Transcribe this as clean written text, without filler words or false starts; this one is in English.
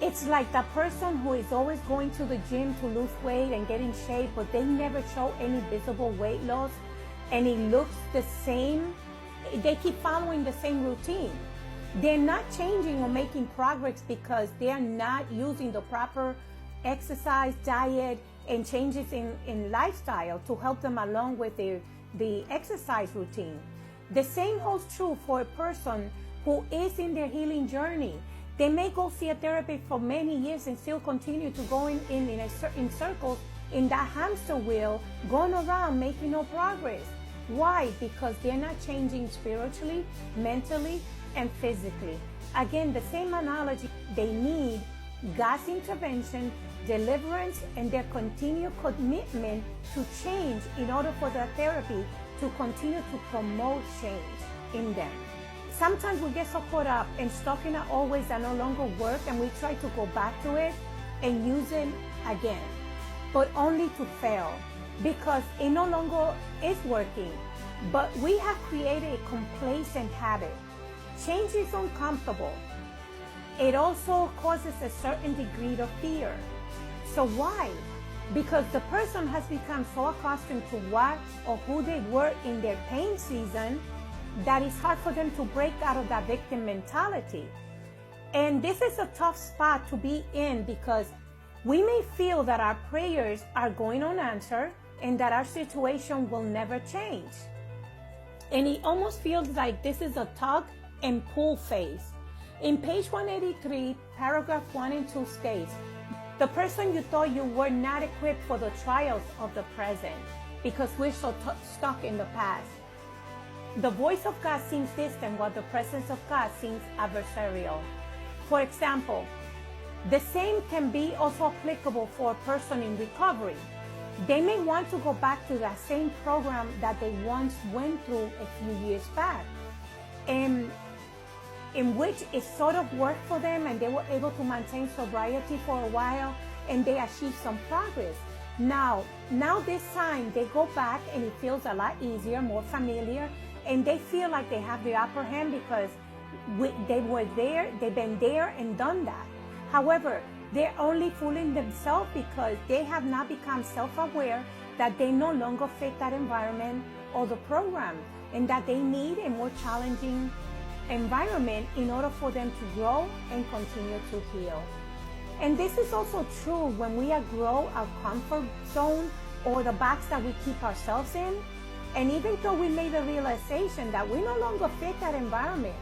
It's like the person who is always going to the gym to lose weight and get in shape, but they never show any visible weight loss, and it looks the same. They keep following the same routine. They're not changing or making progress because they are not using the proper exercise, diet, and changes in lifestyle to help them along with the exercise routine. The same holds true for a person who is in their healing journey. They may go see a therapist for many years and still continue to go in circles in that hamster wheel, going around making no progress. Why? Because they're not changing spiritually, mentally, and physically. Again, the same analogy. They need God's intervention, deliverance, and their continued commitment to change in order for the therapy to continue to promote change in them. Sometimes we get so caught up and stuck in our old ways that no longer work, and we try to go back to it and use it again, but only to fail because it no longer is working. But we have created a complacent habit. Change is uncomfortable. It also causes a certain degree of fear. So why? Because the person has become so accustomed to what or who they were in their pain season that it's hard for them to break out of that victim mentality. And this is a tough spot to be in because we may feel that our prayers are going unanswered and that our situation will never change. And it almost feels like this is a tug and pull phase. In page 183, paragraph 1 and 2 states, the person you thought you were not equipped for the trials of the present because we're so stuck in the past. The voice of God seems distant while the presence of God seems adversarial. For example, the same can be also applicable for a person in recovery. They may want to go back to that same program that they once went through a few years back, and in which it sort of worked for them and they were able to maintain sobriety for a while and they achieved some progress. Now this time they go back and it feels a lot easier, more familiar, and they feel like they have the upper hand because they were there, they've been there and done that. However, they're only fooling themselves because they have not become self-aware that they no longer fit that environment or the program, and that they need a more challenging environment in order for them to grow and continue to heal. And this is also true when we outgrow our comfort zone or the box that we keep ourselves in. And even though we made the realization that we no longer fit that environment,